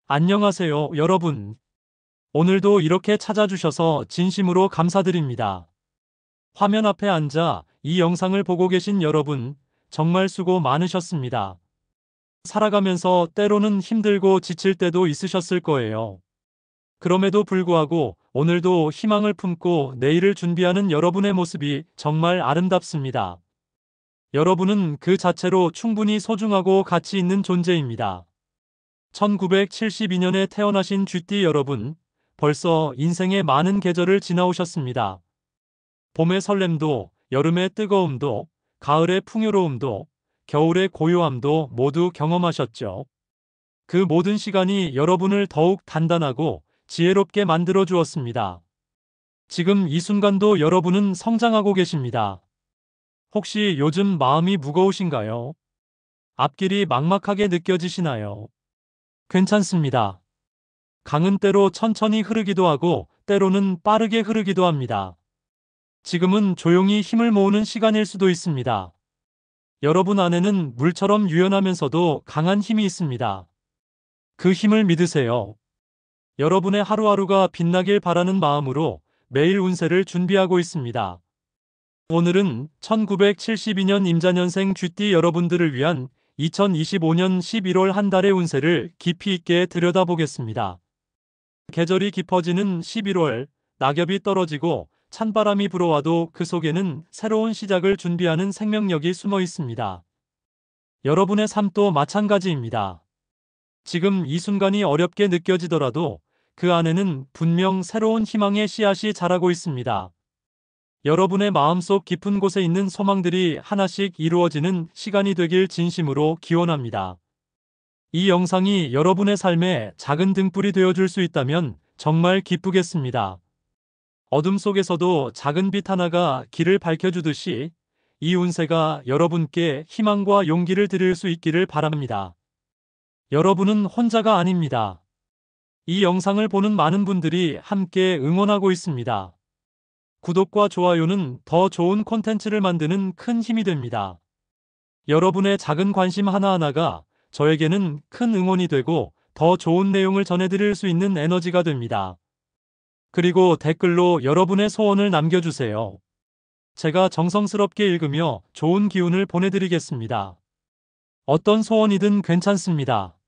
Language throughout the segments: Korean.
안녕하세요, 여러분. 오늘도 이렇게 찾아주셔서 진심으로 감사드립니다. 화면 앞에 앉아 이 영상을 보고 계신 여러분, 정말 수고 많으셨습니다. 살아가면서 때로는 힘들고 지칠 때도 있으셨을 거예요. 그럼에도 불구하고 오늘도 희망을 품고 내일을 준비하는 여러분의 모습이 정말 아름답습니다. 여러분은 그 자체로 충분히 소중하고 가치 있는 존재입니다. 1972년에 태어나신 쥐띠 여러분, 벌써 인생의 많은 계절을 지나오셨습니다. 봄의 설렘도, 여름의 뜨거움도, 가을의 풍요로움도, 겨울의 고요함도 모두 경험하셨죠. 그 모든 시간이 여러분을 더욱 단단하고 지혜롭게 만들어 주었습니다. 지금 이 순간도 여러분은 성장하고 계십니다. 혹시 요즘 마음이 무거우신가요? 앞길이 막막하게 느껴지시나요? 괜찮습니다. 강은 때로 천천히 흐르기도 하고 때로는 빠르게 흐르기도 합니다. 지금은 조용히 힘을 모으는 시간일 수도 있습니다. 여러분 안에는 물처럼 유연하면서도 강한 힘이 있습니다. 그 힘을 믿으세요. 여러분의 하루하루가 빛나길 바라는 마음으로 매일 운세를 준비하고 있습니다. 오늘은 1972년 임자년생 쥐띠 여러분들을 위한 2025년 11월 한 달의 운세를 깊이 있게 들여다보겠습니다. 계절이 깊어지는 11월, 낙엽이 떨어지고 찬바람이 불어와도 그 속에는 새로운 시작을 준비하는 생명력이 숨어 있습니다. 여러분의 삶도 마찬가지입니다. 지금 이 순간이 어렵게 느껴지더라도 그 안에는 분명 새로운 희망의 씨앗이 자라고 있습니다. 여러분의 마음속 깊은 곳에 있는 소망들이 하나씩 이루어지는 시간이 되길 진심으로 기원합니다. 이 영상이 여러분의 삶에 작은 등불이 되어줄 수 있다면 정말 기쁘겠습니다. 어둠 속에서도 작은 빛 하나가 길을 밝혀주듯이 이 운세가 여러분께 희망과 용기를 드릴 수 있기를 바랍니다. 여러분은 혼자가 아닙니다. 이 영상을 보는 많은 분들이 함께 응원하고 있습니다. 구독과 좋아요는 더 좋은 콘텐츠를 만드는 큰 힘이 됩니다. 여러분의 작은 관심 하나하나가 저에게는 큰 응원이 되고 더 좋은 내용을 전해드릴 수 있는 에너지가 됩니다. 그리고 댓글로 여러분의 소원을 남겨주세요. 제가 정성스럽게 읽으며 좋은 기운을 보내드리겠습니다. 어떤 소원이든 괜찮습니다.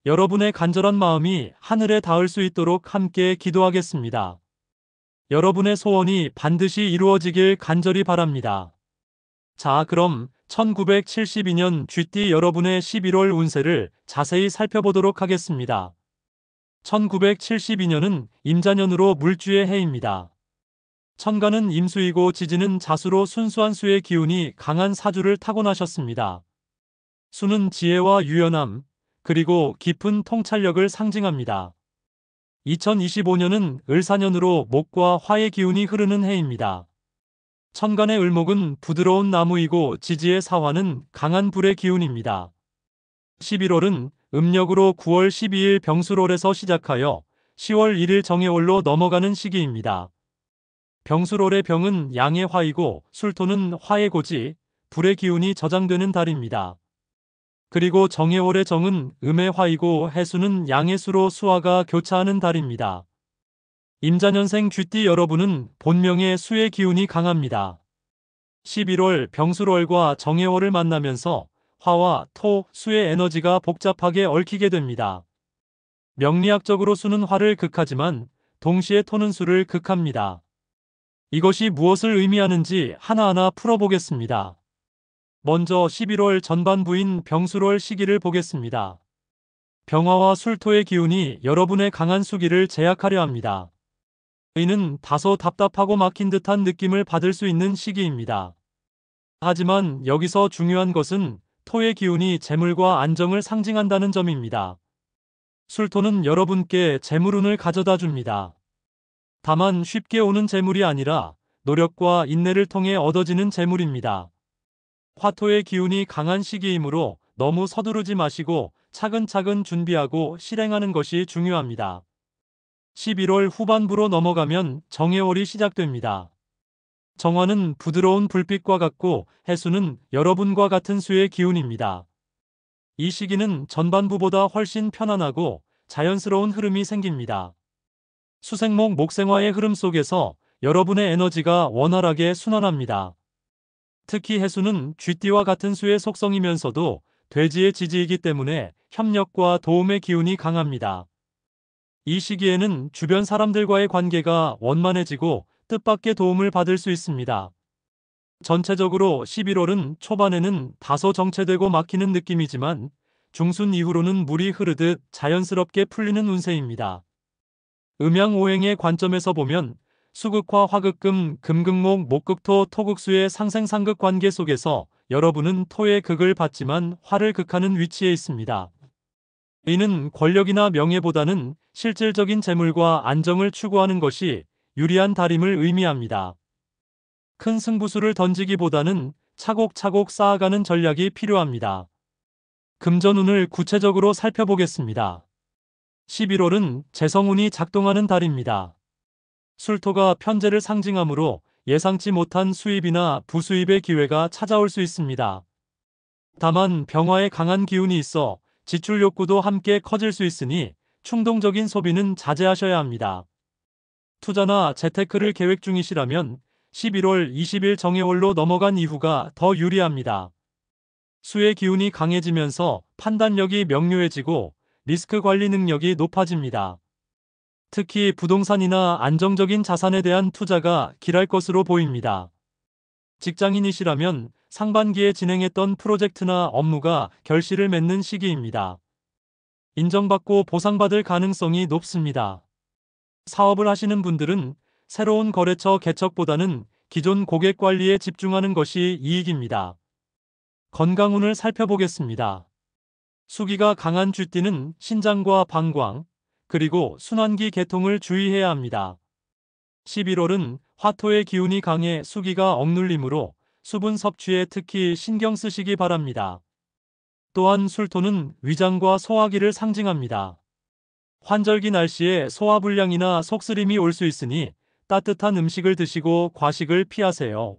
여러분의 간절한 마음이 하늘에 닿을 수 있도록 함께 기도하겠습니다. 여러분의 소원이 반드시 이루어지길 간절히 바랍니다. 자, 그럼 1972년 쥐띠 여러분의 11월 운세를 자세히 살펴보도록 하겠습니다. 1972년은 임자년으로 물주의 해입니다. 천간은 임수이고 지지는 자수로 순수한 수의 기운이 강한 사주를 타고나셨습니다. 수는 지혜와 유연함, 그리고 깊은 통찰력을 상징합니다. 2025년은 을사년으로 목과 화의 기운이 흐르는 해입니다. 천간의 을목은 부드러운 나무이고 지지의 사화는 강한 불의 기운입니다. 11월은 음력으로 9월 12일 병술월에서 시작하여 10월 1일 정해월로 넘어가는 시기입니다. 병술월의 병은 양의 화이고 술토는 화의 고지, 불의 기운이 저장되는 달입니다. 그리고 정해월의 정은 음의 화이고 해수는 양의 수로 수화가 교차하는 달입니다. 임자년생 쥐띠 여러분은 본명의 수의 기운이 강합니다. 11월 병술월과 정해월을 만나면서 화와 토, 수의 에너지가 복잡하게 얽히게 됩니다. 명리학적으로 수는 화를 극하지만 동시에 토는 수를 극합니다. 이것이 무엇을 의미하는지 하나하나 풀어보겠습니다. 먼저 11월 전반부인 병술월 시기를 보겠습니다. 병화와 술토의 기운이 여러분의 강한 수기를 제약하려 합니다. 이는 다소 답답하고 막힌 듯한 느낌을 받을 수 있는 시기입니다. 하지만 여기서 중요한 것은 토의 기운이 재물과 안정을 상징한다는 점입니다. 술토는 여러분께 재물운을 가져다 줍니다. 다만 쉽게 오는 재물이 아니라 노력과 인내를 통해 얻어지는 재물입니다. 화토의 기운이 강한 시기이므로 너무 서두르지 마시고 차근차근 준비하고 실행하는 것이 중요합니다. 11월 후반부로 넘어가면 정해월이 시작됩니다. 정화는 부드러운 불빛과 같고 해수는 여러분과 같은 수의 기운입니다. 이 시기는 전반부보다 훨씬 편안하고 자연스러운 흐름이 생깁니다. 수생목 목생화의 흐름 속에서 여러분의 에너지가 원활하게 순환합니다. 특히 해수는 쥐띠와 같은 수의 속성이면서도 돼지의 지지이기 때문에 협력과 도움의 기운이 강합니다. 이 시기에는 주변 사람들과의 관계가 원만해지고 뜻밖의 도움을 받을 수 있습니다. 전체적으로 11월은 초반에는 다소 정체되고 막히는 느낌이지만 중순 이후로는 물이 흐르듯 자연스럽게 풀리는 운세입니다. 음양오행의 관점에서 보면 수극화 화극금 금극목 목극토 토극수의 상생상극 관계 속에서 여러분은 토의 극을 받지만 화를 극하는 위치에 있습니다. 이는 권력이나 명예보다는 실질적인 재물과 안정을 추구하는 것이 유리한 달임을 의미합니다. 큰 승부수를 던지기보다는 차곡차곡 쌓아가는 전략이 필요합니다. 금전운을 구체적으로 살펴보겠습니다. 11월은 재성운이 작동하는 달입니다. 술토가 편재를 상징하므로 예상치 못한 수입이나 부수입의 기회가 찾아올 수 있습니다. 다만 병화에 강한 기운이 있어 지출 욕구도 함께 커질 수 있으니 충동적인 소비는 자제하셔야 합니다. 투자나 재테크를 계획 중이시라면 11월 20일 정해월로 넘어간 이후가 더 유리합니다. 수의 기운이 강해지면서 판단력이 명료해지고 리스크 관리 능력이 높아집니다. 특히 부동산이나 안정적인 자산에 대한 투자가 길할 것으로 보입니다. 직장인이시라면 상반기에 진행했던 프로젝트나 업무가 결실을 맺는 시기입니다. 인정받고 보상받을 가능성이 높습니다. 사업을 하시는 분들은 새로운 거래처 개척보다는 기존 고객 관리에 집중하는 것이 이익입니다. 건강운을 살펴보겠습니다. 수기가 강한 쥐띠는 신장과 방광, 그리고 순환기 개통을 주의해야 합니다. 11월은 화토의 기운이 강해 수기가 억눌리므로 수분 섭취에 특히 신경 쓰시기 바랍니다. 또한 술토는 위장과 소화기를 상징합니다. 환절기 날씨에 소화불량이나 속쓰림이 올 수 있으니 따뜻한 음식을 드시고 과식을 피하세요.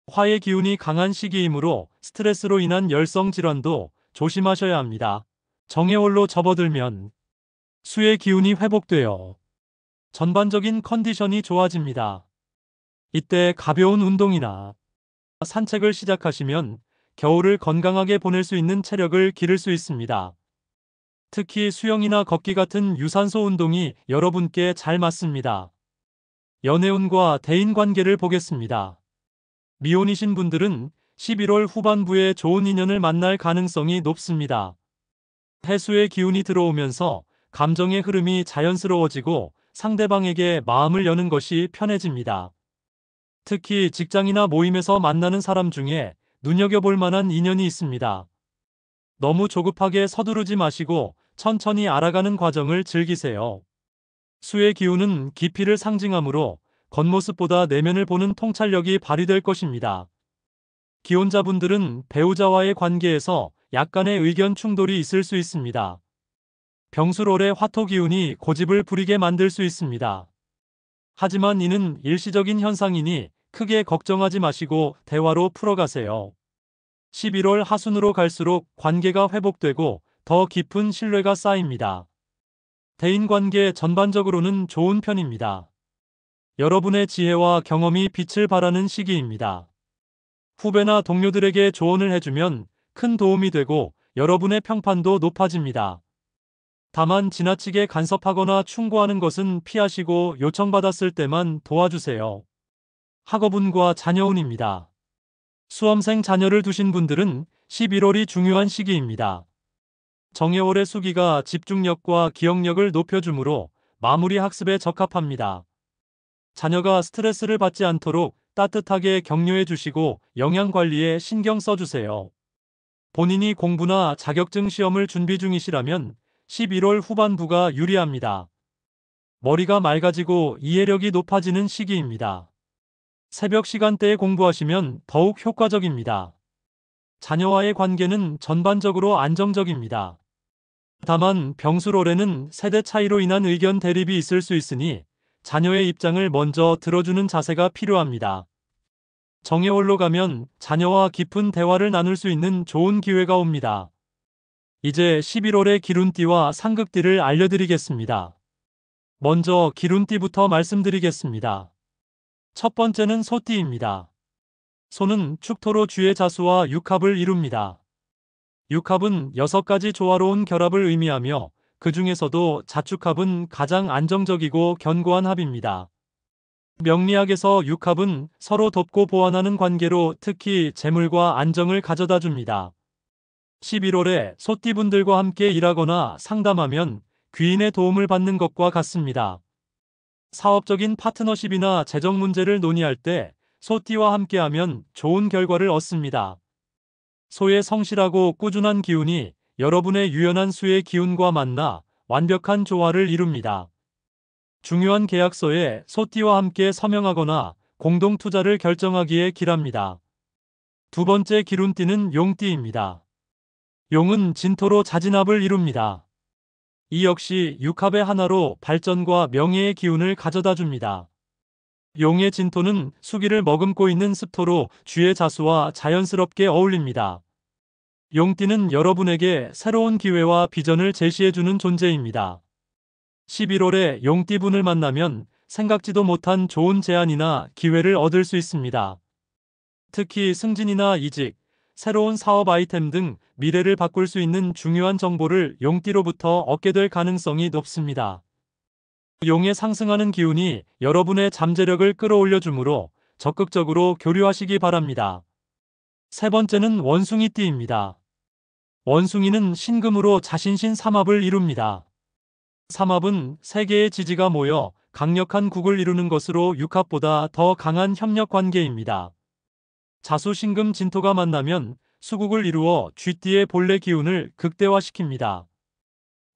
화의 기운이 강한 시기이므로 스트레스로 인한 열성 질환도 조심하셔야 합니다. 정해월로 접어들면 수의 기운이 회복되어 전반적인 컨디션이 좋아집니다. 이때 가벼운 운동이나 산책을 시작하시면 겨울을 건강하게 보낼 수 있는 체력을 기를 수 있습니다. 특히 수영이나 걷기 같은 유산소 운동이 여러분께 잘 맞습니다. 연애운과 대인관계를 보겠습니다. 미혼이신 분들은 11월 후반부에 좋은 인연을 만날 가능성이 높습니다. 해수의 기운이 들어오면서 감정의 흐름이 자연스러워지고 상대방에게 마음을 여는 것이 편해집니다. 특히 직장이나 모임에서 만나는 사람 중에 눈여겨볼 만한 인연이 있습니다. 너무 조급하게 서두르지 마시고 천천히 알아가는 과정을 즐기세요. 수의 기운은 깊이를 상징하므로 겉모습보다 내면을 보는 통찰력이 발휘될 것입니다. 기혼자분들은 배우자와의 관계에서 약간의 의견 충돌이 있을 수 있습니다. 병술월의 화토 기운이 고집을 부리게 만들 수 있습니다. 하지만 이는 일시적인 현상이니 크게 걱정하지 마시고 대화로 풀어가세요. 11월 하순으로 갈수록 관계가 회복되고 더 깊은 신뢰가 쌓입니다. 대인관계 전반적으로는 좋은 편입니다. 여러분의 지혜와 경험이 빛을 발하는 시기입니다. 후배나 동료들에게 조언을 해주면 큰 도움이 되고 여러분의 평판도 높아집니다. 다만 지나치게 간섭하거나 충고하는 것은 피하시고 요청받았을 때만 도와주세요. 학업운과 자녀운입니다. 수험생 자녀를 두신 분들은 11월이 중요한 시기입니다. 정해월의 수기가 집중력과 기억력을 높여주므로 마무리 학습에 적합합니다. 자녀가 스트레스를 받지 않도록 따뜻하게 격려해 주시고 영양 관리에 신경 써주세요. 본인이 공부나 자격증 시험을 준비 중이시라면 11월 후반부가 유리합니다. 머리가 맑아지고 이해력이 높아지는 시기입니다. 새벽 시간대에 공부하시면 더욱 효과적입니다. 자녀와의 관계는 전반적으로 안정적입니다. 다만 병술월에는 세대 차이로 인한 의견 대립이 있을 수 있으니 자녀의 입장을 먼저 들어주는 자세가 필요합니다. 정해월로 가면 자녀와 깊은 대화를 나눌 수 있는 좋은 기회가 옵니다. 이제 11월의 기룬띠와 상극띠를 알려드리겠습니다. 먼저 기룬띠부터 말씀드리겠습니다. 첫 번째는 소띠입니다. 소는 축토로 주의 자수와 육합을 이룹니다. 육합은 6가지 조화로운 결합을 의미하며 그 중에서도 자축합은 가장 안정적이고 견고한 합입니다. 명리학에서 육합은 서로 돕고 보완하는 관계로 특히 재물과 안정을 가져다 줍니다. 11월에 소띠분들과 함께 일하거나 상담하면 귀인의 도움을 받는 것과 같습니다. 사업적인 파트너십이나 재정 문제를 논의할 때 소띠와 함께하면 좋은 결과를 얻습니다. 소의 성실하고 꾸준한 기운이 여러분의 유연한 수의 기운과 만나 완벽한 조화를 이룹니다. 중요한 계약서에 소띠와 함께 서명하거나 공동 투자를 결정하기에 기랍니다. 두 번째 기룬띠는 용띠입니다. 용은 진토로 자진합을 이룹니다. 이 역시 육합의 하나로 발전과 명예의 기운을 가져다 줍니다. 용의 진토는 수기를 머금고 있는 습토로 주의 자수와 자연스럽게 어울립니다. 용띠는 여러분에게 새로운 기회와 비전을 제시해주는 존재입니다. 11월에 용띠분을 만나면 생각지도 못한 좋은 제안이나 기회를 얻을 수 있습니다. 특히 승진이나 이직, 새로운 사업 아이템 등 미래를 바꿀 수 있는 중요한 정보를 용띠로부터 얻게 될 가능성이 높습니다. 용의 상승하는 기운이 여러분의 잠재력을 끌어올려 주므로 적극적으로 교류하시기 바랍니다. 세 번째는 원숭이띠입니다. 원숭이는 신금으로 자신신 삼합을 이룹니다. 삼합은 세 개의 지지가 모여 강력한 국을 이루는 것으로 육합보다 더 강한 협력 관계입니다. 자수신금 진토가 만나면 수국을 이루어 쥐띠의 본래 기운을 극대화시킵니다.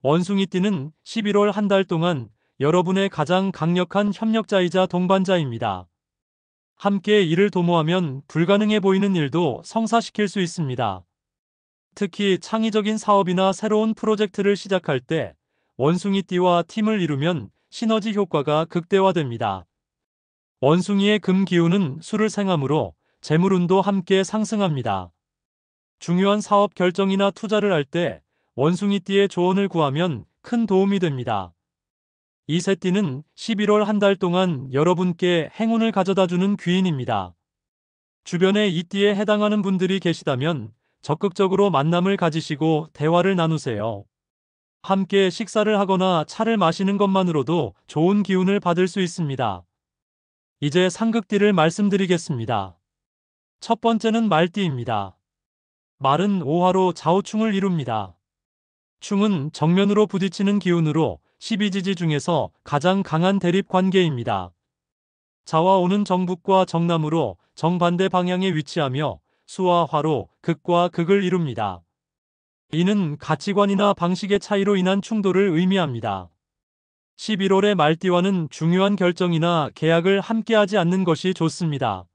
원숭이띠는 11월 한 달 동안 여러분의 가장 강력한 협력자이자 동반자입니다. 함께 일을 도모하면 불가능해 보이는 일도 성사시킬 수 있습니다. 특히 창의적인 사업이나 새로운 프로젝트를 시작할 때 원숭이띠와 팀을 이루면 시너지 효과가 극대화됩니다. 원숭이의 금 기운은 수를 생하므로 재물운도 함께 상승합니다. 중요한 사업 결정이나 투자를 할 때 원숭이띠의 조언을 구하면 큰 도움이 됩니다. 이 세 띠는 11월 한 달 동안 여러분께 행운을 가져다주는 귀인입니다. 주변에 이 띠에 해당하는 분들이 계시다면 적극적으로 만남을 가지시고 대화를 나누세요. 함께 식사를 하거나 차를 마시는 것만으로도 좋은 기운을 받을 수 있습니다. 이제 상극띠를 말씀드리겠습니다. 첫 번째는 말띠입니다. 말은 오화로 좌우충을 이룹니다. 충은 정면으로 부딪히는 기운으로 12지지 중에서 가장 강한 대립 관계입니다. 자와 오는 정북과 정남으로 정반대 방향에 위치하며 수와 화로 극과 극을 이룹니다. 이는 가치관이나 방식의 차이로 인한 충돌을 의미합니다. 11월의 말띠와는 중요한 결정이나 계약을 함께하지 않는 것이 좋습니다.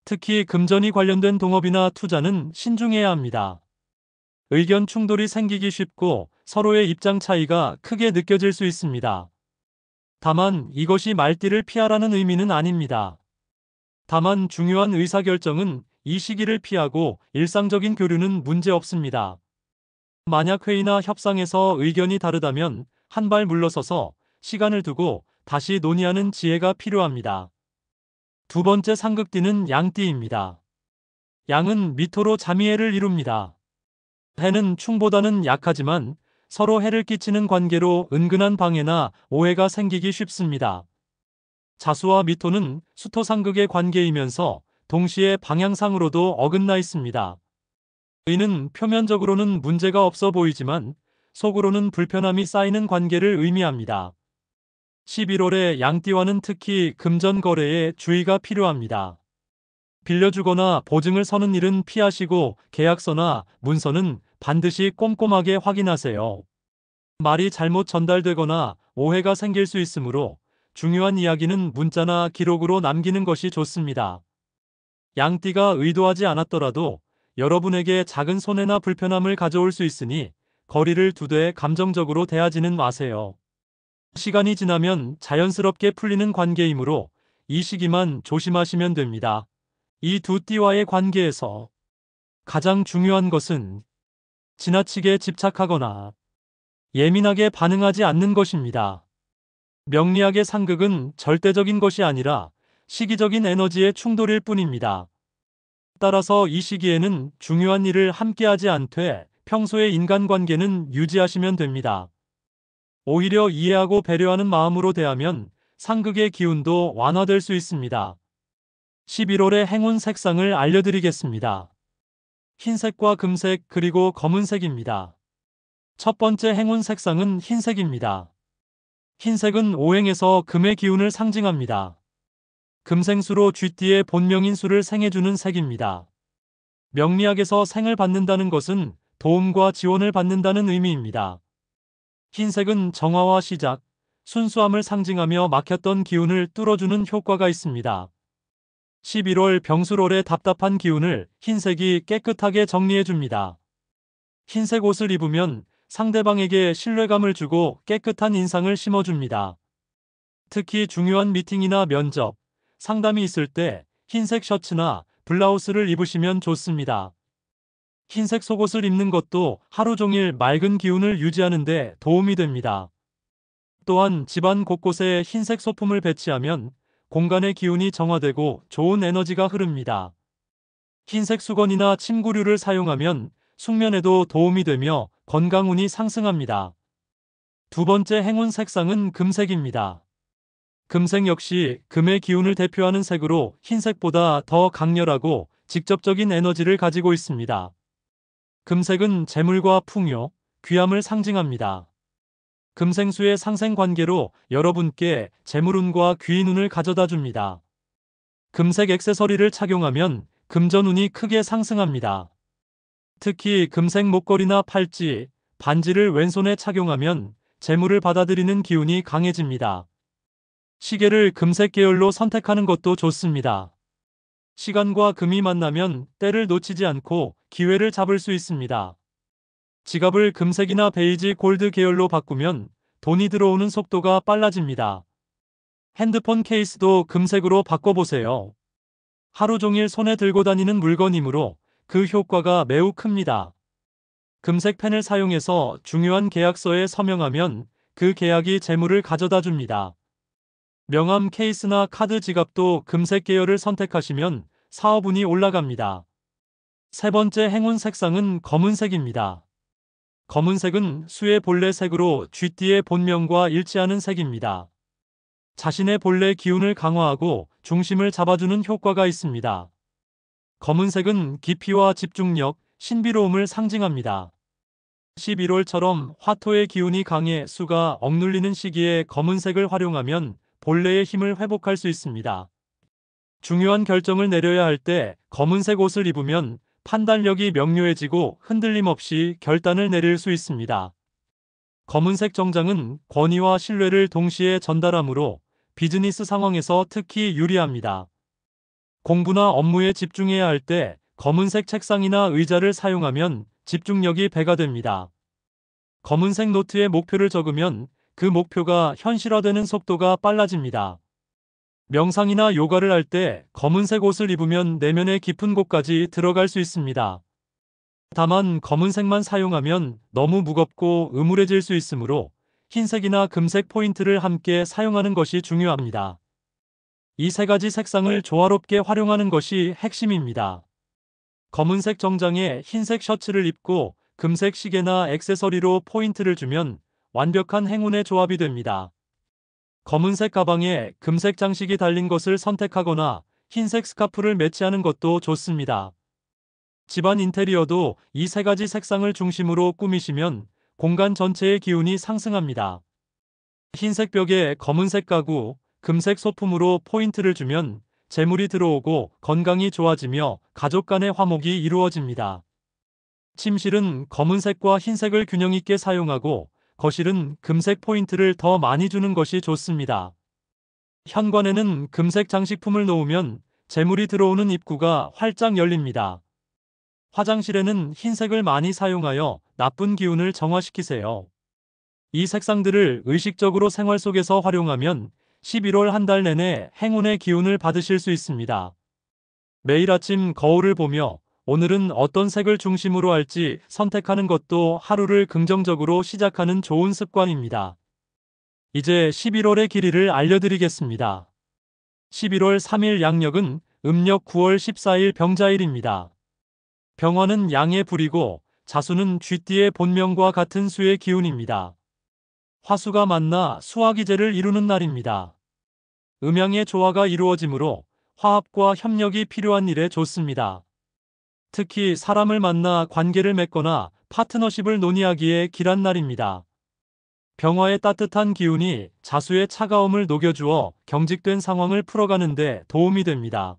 특히 금전이 관련된 동업이나 투자는 신중해야 합니다. 의견 충돌이 생기기 쉽고 서로의 입장 차이가 크게 느껴질 수 있습니다. 다만 이것이 말띠를 피하라는 의미는 아닙니다. 다만 중요한 의사결정은 이 시기를 피하고 일상적인 교류는 문제 없습니다. 만약 회의나 협상에서 의견이 다르다면 한 발 물러서서 시간을 두고 다시 논의하는 지혜가 필요합니다. 두 번째 상극띠는 양띠입니다. 양은 미토로 자미해를 이룹니다. 해는 충보다는 약하지만 서로 해를 끼치는 관계로 은근한 방해나 오해가 생기기 쉽습니다. 자수와 미토는 수토상극의 관계이면서 동시에 방향상으로도 어긋나 있습니다. 이는 표면적으로는 문제가 없어 보이지만 속으로는 불편함이 쌓이는 관계를 의미합니다. 11월에 양띠와는 특히 금전 거래에 주의가 필요합니다. 빌려주거나 보증을 서는 일은 피하시고 계약서나 문서는 반드시 꼼꼼하게 확인하세요. 말이 잘못 전달되거나 오해가 생길 수 있으므로 중요한 이야기는 문자나 기록으로 남기는 것이 좋습니다. 양띠가 의도하지 않았더라도 여러분에게 작은 손해나 불편함을 가져올 수 있으니 거리를 두되 감정적으로 대하지는 마세요. 시간이 지나면 자연스럽게 풀리는 관계이므로 이 시기만 조심하시면 됩니다. 이 두 띠와의 관계에서 가장 중요한 것은 지나치게 집착하거나 예민하게 반응하지 않는 것입니다. 명리학의 상극은 절대적인 것이 아니라 시기적인 에너지의 충돌일 뿐입니다. 따라서 이 시기에는 중요한 일을 함께하지 않되 평소의 인간관계는 유지하시면 됩니다. 오히려 이해하고 배려하는 마음으로 대하면 상극의 기운도 완화될 수 있습니다. 11월의 행운 색상을 알려드리겠습니다. 흰색과 금색 그리고 검은색입니다. 첫 번째 행운 색상은 흰색입니다. 흰색은 오행에서 금의 기운을 상징합니다. 금생수로 쥐띠의 본명인 수를 생해주는 색입니다. 명리학에서 생을 받는다는 것은 도움과 지원을 받는다는 의미입니다. 흰색은 정화와 시작, 순수함을 상징하며 막혔던 기운을 뚫어주는 효과가 있습니다. 11월 병술월의 답답한 기운을 흰색이 깨끗하게 정리해줍니다. 흰색 옷을 입으면 상대방에게 신뢰감을 주고 깨끗한 인상을 심어줍니다. 특히 중요한 미팅이나 면접, 상담이 있을 때 흰색 셔츠나 블라우스를 입으시면 좋습니다. 흰색 속옷을 입는 것도 하루 종일 맑은 기운을 유지하는 데 도움이 됩니다. 또한 집안 곳곳에 흰색 소품을 배치하면 공간의 기운이 정화되고 좋은 에너지가 흐릅니다. 흰색 수건이나 침구류를 사용하면 숙면에도 도움이 되며 건강운이 상승합니다. 두 번째 행운 색상은 금색입니다. 금색 역시 금의 기운을 대표하는 색으로 흰색보다 더 강렬하고 직접적인 에너지를 가지고 있습니다. 금색은 재물과 풍요, 귀함을 상징합니다. 금생수의 상생 관계로 여러분께 재물운과 귀인운을 가져다 줍니다. 금색 액세서리를 착용하면 금전운이 크게 상승합니다. 특히 금색 목걸이나 팔찌, 반지를 왼손에 착용하면 재물을 받아들이는 기운이 강해집니다. 시계를 금색 계열로 선택하는 것도 좋습니다. 시간과 금이 만나면 때를 놓치지 않고 기회를 잡을 수 있습니다. 지갑을 금색이나 베이지 골드 계열로 바꾸면 돈이 들어오는 속도가 빨라집니다. 핸드폰 케이스도 금색으로 바꿔보세요. 하루 종일 손에 들고 다니는 물건이므로 그 효과가 매우 큽니다. 금색 펜을 사용해서 중요한 계약서에 서명하면 그 계약이 재물을 가져다 줍니다. 명함 케이스나 카드 지갑도 금색 계열을 선택하시면 사업운이 올라갑니다. 세 번째 행운 색상은 검은색입니다. 검은색은 수의 본래 색으로 쥐띠의 본명과 일치하는 색입니다. 자신의 본래 기운을 강화하고 중심을 잡아주는 효과가 있습니다. 검은색은 깊이와 집중력, 신비로움을 상징합니다. 11월처럼 화토의 기운이 강해 수가 억눌리는 시기에 검은색을 활용하면 본래의 힘을 회복할 수 있습니다. 중요한 결정을 내려야 할 때 검은색 옷을 입으면 판단력이 명료해지고 흔들림 없이 결단을 내릴 수 있습니다. 검은색 정장은 권위와 신뢰를 동시에 전달하므로 비즈니스 상황에서 특히 유리합니다. 공부나 업무에 집중해야 할 때 검은색 책상이나 의자를 사용하면 집중력이 배가 됩니다. 검은색 노트에 목표를 적으면 그 목표가 현실화되는 속도가 빨라집니다. 명상이나 요가를 할 때 검은색 옷을 입으면 내면의 깊은 곳까지 들어갈 수 있습니다. 다만 검은색만 사용하면 너무 무겁고 음울해질 수 있으므로 흰색이나 금색 포인트를 함께 사용하는 것이 중요합니다. 이 세 가지 색상을 조화롭게 활용하는 것이 핵심입니다. 검은색 정장에 흰색 셔츠를 입고 금색 시계나 액세서리로 포인트를 주면 완벽한 행운의 조합이 됩니다. 검은색 가방에 금색 장식이 달린 것을 선택하거나 흰색 스카프를 매치하는 것도 좋습니다. 집안 인테리어도 이 세 가지 색상을 중심으로 꾸미시면 공간 전체의 기운이 상승합니다. 흰색 벽에 검은색 가구, 금색 소품으로 포인트를 주면 재물이 들어오고 건강이 좋아지며 가족 간의 화목이 이루어집니다. 침실은 검은색과 흰색을 균형 있게 사용하고 거실은 금색 포인트를 더 많이 주는 것이 좋습니다. 현관에는 금색 장식품을 놓으면 재물이 들어오는 입구가 활짝 열립니다. 화장실에는 흰색을 많이 사용하여 나쁜 기운을 정화시키세요. 이 색상들을 의식적으로 생활 속에서 활용하면 11월 한 달 내내 행운의 기운을 받으실 수 있습니다. 매일 아침 거울을 보며 오늘은 어떤 색을 중심으로 할지 선택하는 것도 하루를 긍정적으로 시작하는 좋은 습관입니다. 이제 11월의 길이를 알려드리겠습니다. 11월 3일 양력은 음력 9월 14일 병자일입니다. 병화는 양의 불이고 자수는 쥐띠의 본명과 같은 수의 기운입니다. 화수가 만나 수화기제를 이루는 날입니다. 음양의 조화가 이루어지므로 화합과 협력이 필요한 일에 좋습니다. 특히 사람을 만나 관계를 맺거나 파트너십을 논의하기에 길한 날입니다. 병화의 따뜻한 기운이 자수의 차가움을 녹여주어 경직된 상황을 풀어가는 데 도움이 됩니다.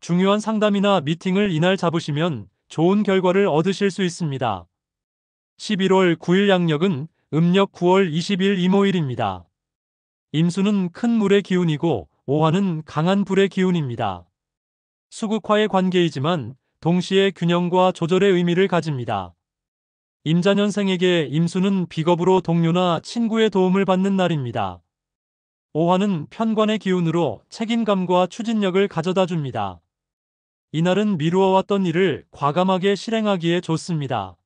중요한 상담이나 미팅을 이날 잡으시면 좋은 결과를 얻으실 수 있습니다. 11월 9일 양력은 음력 9월 20일 이모일입니다. 임수는 큰 물의 기운이고 오화는 강한 불의 기운입니다. 수극화의 관계이지만 동시에 균형과 조절의 의미를 가집니다. 임자년생에게 임수는 비겁으로 동료나 친구의 도움을 받는 날입니다. 오화는 편관의 기운으로 책임감과 추진력을 가져다 줍니다. 이날은 미루어왔던 일을 과감하게 실행하기에 좋습니다.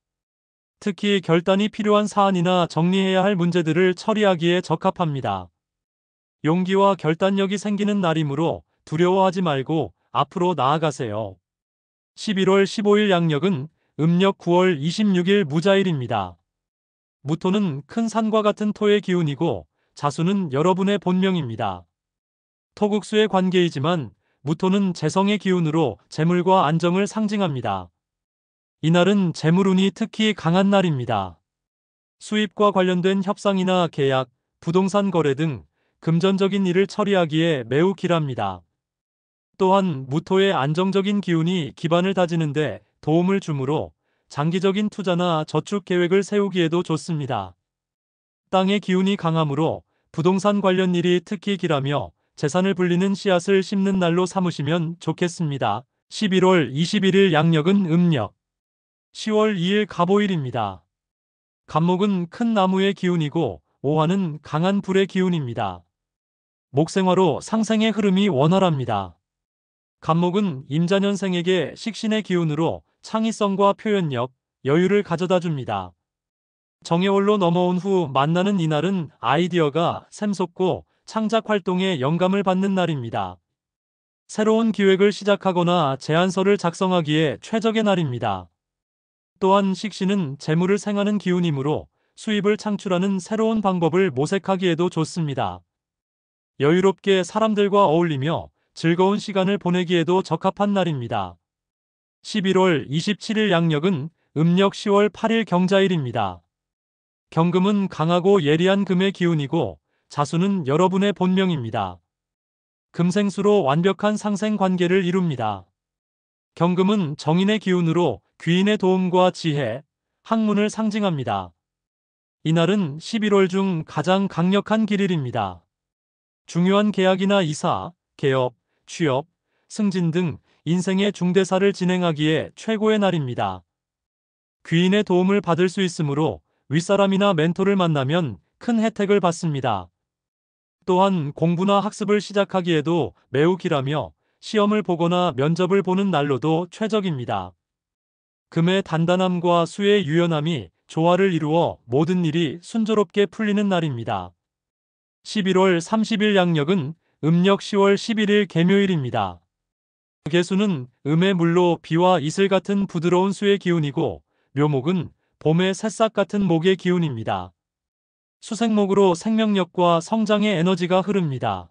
특히 결단이 필요한 사안이나 정리해야 할 문제들을 처리하기에 적합합니다. 용기와 결단력이 생기는 날이므로 두려워하지 말고 앞으로 나아가세요. 11월 15일 양력은 음력 9월 26일 무자일입니다. 무토는 큰 산과 같은 토의 기운이고 자수는 여러분의 본명입니다. 토국수의 관계이지만 무토는 재성의 기운으로 재물과 안정을 상징합니다. 이날은 재물운이 특히 강한 날입니다. 수입과 관련된 협상이나 계약, 부동산 거래 등 금전적인 일을 처리하기에 매우 길합니다. 또한 무토의 안정적인 기운이 기반을 다지는데 도움을 주므로 장기적인 투자나 저축 계획을 세우기에도 좋습니다. 땅의 기운이 강하므로 부동산 관련 일이 특히 길하며 재산을 불리는 씨앗을 심는 날로 삼으시면 좋겠습니다. 11월 21일 양력은 음력 10월 2일 갑오일입니다. 갑목은 큰 나무의 기운이고 오화는 강한 불의 기운입니다. 목생화로 상생의 흐름이 원활합니다. 갑목은 임자년생에게 식신의 기운으로 창의성과 표현력, 여유를 가져다 줍니다. 정해월로 넘어온 후 만나는 이날은 아이디어가 샘솟고 창작 활동에 영감을 받는 날입니다. 새로운 기획을 시작하거나 제안서를 작성하기에 최적의 날입니다. 또한 식신은 재물을 생하는 기운이므로 수입을 창출하는 새로운 방법을 모색하기에도 좋습니다. 여유롭게 사람들과 어울리며 즐거운 시간을 보내기에도 적합한 날입니다. 11월 27일 양력은 음력 10월 8일 경자일입니다. 경금은 강하고 예리한 금의 기운이고 자수는 여러분의 본명입니다. 금생수로 완벽한 상생 관계를 이룹니다. 경금은 정인의 기운으로 귀인의 도움과 지혜, 학문을 상징합니다. 이날은 11월 중 가장 강력한 길일입니다. 중요한 계약이나 이사, 개업, 취업, 승진 등 인생의 중대사를 진행하기에 최고의 날입니다. 귀인의 도움을 받을 수 있으므로 윗사람이나 멘토를 만나면 큰 혜택을 받습니다. 또한 공부나 학습을 시작하기에도 매우 길하며 시험을 보거나 면접을 보는 날로도 최적입니다. 금의 단단함과 수의 유연함이 조화를 이루어 모든 일이 순조롭게 풀리는 날입니다. 11월 30일 양력은 음력 10월 11일 개묘일입니다. 개수는 음의 물로 비와 이슬 같은 부드러운 수의 기운이고 묘목은 봄의 새싹 같은 목의 기운입니다. 수생목으로 생명력과 성장의 에너지가 흐릅니다.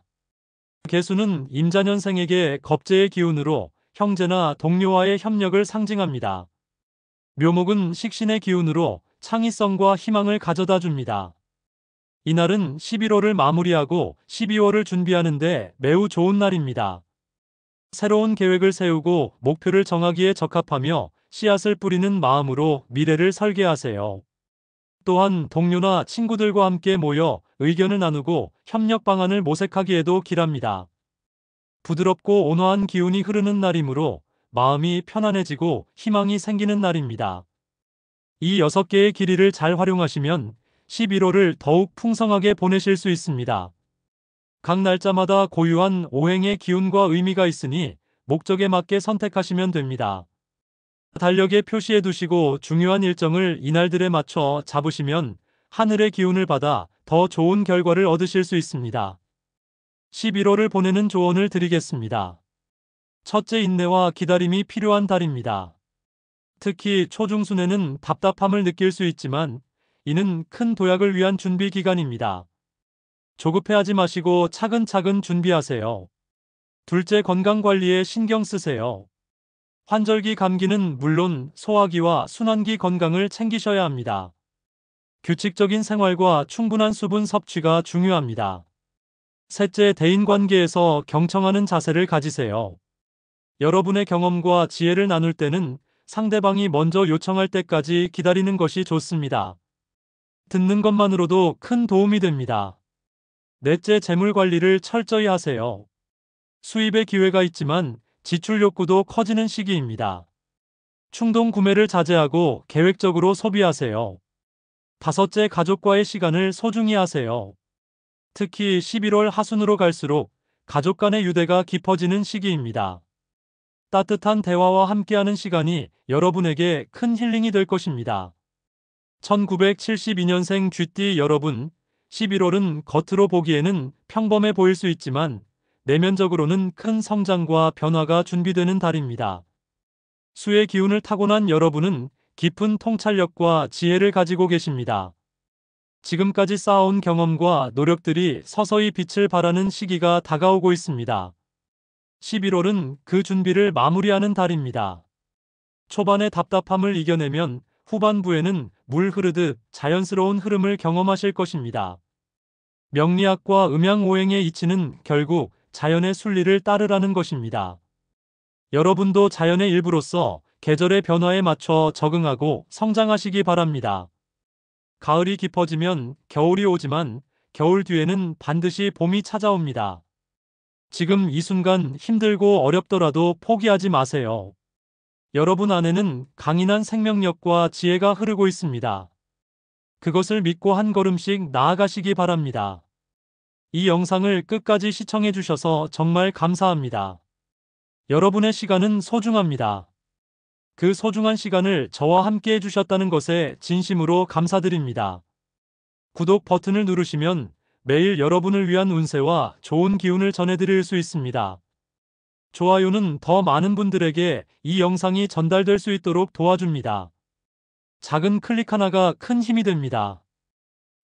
개수는 임자년생에게 겁재의 기운으로 형제나 동료와의 협력을 상징합니다. 묘목은 식신의 기운으로 창의성과 희망을 가져다 줍니다. 이날은 11월을 마무리하고 12월을 준비하는 데 매우 좋은 날입니다. 새로운 계획을 세우고 목표를 정하기에 적합하며 씨앗을 뿌리는 마음으로 미래를 설계하세요. 또한 동료나 친구들과 함께 모여 의견을 나누고 협력 방안을 모색하기에도 길합니다. 부드럽고 온화한 기운이 흐르는 날이므로 마음이 편안해지고 희망이 생기는 날입니다. 이 6개의 길이를 잘 활용하시면 11월을 더욱 풍성하게 보내실 수 있습니다. 각 날짜마다 고유한 오행의 기운과 의미가 있으니 목적에 맞게 선택하시면 됩니다. 달력에 표시해 두시고 중요한 일정을 이날들에 맞춰 잡으시면 하늘의 기운을 받아 더 좋은 결과를 얻으실 수 있습니다. 11월을 보내는 조언을 드리겠습니다. 첫째, 인내와 기다림이 필요한 달입니다. 특히 초중순에는 답답함을 느낄 수 있지만 이는 큰 도약을 위한 준비 기간입니다. 조급해하지 마시고 차근차근 준비하세요. 둘째, 건강 관리에 신경 쓰세요. 환절기 감기는 물론 소화기와 순환기 건강을 챙기셔야 합니다. 규칙적인 생활과 충분한 수분 섭취가 중요합니다. 셋째, 대인관계에서 경청하는 자세를 가지세요. 여러분의 경험과 지혜를 나눌 때는 상대방이 먼저 요청할 때까지 기다리는 것이 좋습니다. 듣는 것만으로도 큰 도움이 됩니다. 넷째, 재물 관리를 철저히 하세요. 수입의 기회가 있지만 지출 욕구도 커지는 시기입니다. 충동 구매를 자제하고 계획적으로 소비하세요. 다섯째, 가족과의 시간을 소중히 하세요. 특히 11월 하순으로 갈수록 가족 간의 유대가 깊어지는 시기입니다. 따뜻한 대화와 함께하는 시간이 여러분에게 큰 힐링이 될 것입니다. 1972년생 쥐띠 여러분, 11월은 겉으로 보기에는 평범해 보일 수 있지만 내면적으로는 큰 성장과 변화가 준비되는 달입니다. 수의 기운을 타고난 여러분은 깊은 통찰력과 지혜를 가지고 계십니다. 지금까지 쌓아온 경험과 노력들이 서서히 빛을 발하는 시기가 다가오고 있습니다. 11월은 그 준비를 마무리하는 달입니다. 초반의 답답함을 이겨내면 후반부에는 물 흐르듯 자연스러운 흐름을 경험하실 것입니다. 명리학과 음양오행의 이치는 결국 자연의 순리를 따르라는 것입니다. 여러분도 자연의 일부로서 계절의 변화에 맞춰 적응하고 성장하시기 바랍니다. 가을이 깊어지면 겨울이 오지만 겨울 뒤에는 반드시 봄이 찾아옵니다. 지금 이 순간 힘들고 어렵더라도 포기하지 마세요. 여러분 안에는 강인한 생명력과 지혜가 흐르고 있습니다. 그것을 믿고 한 걸음씩 나아가시기 바랍니다. 이 영상을 끝까지 시청해 주셔서 정말 감사합니다. 여러분의 시간은 소중합니다. 그 소중한 시간을 저와 함께 해주셨다는 것에 진심으로 감사드립니다. 구독 버튼을 누르시면 매일 여러분을 위한 운세와 좋은 기운을 전해드릴 수 있습니다. 좋아요는 더 많은 분들에게 이 영상이 전달될 수 있도록 도와줍니다. 작은 클릭 하나가 큰 힘이 됩니다.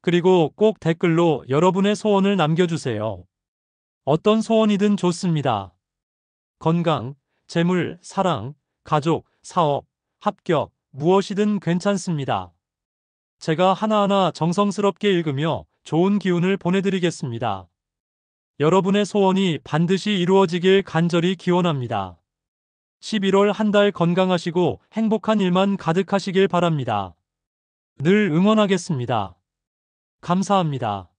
그리고 꼭 댓글로 여러분의 소원을 남겨주세요. 어떤 소원이든 좋습니다. 건강, 재물, 사랑, 가족, 사업, 합격, 무엇이든 괜찮습니다. 제가 하나하나 정성스럽게 읽으며 좋은 기운을 보내드리겠습니다. 여러분의 소원이 반드시 이루어지길 간절히 기원합니다. 11월 한 달 건강하시고 행복한 일만 가득하시길 바랍니다. 늘 응원하겠습니다. 감사합니다.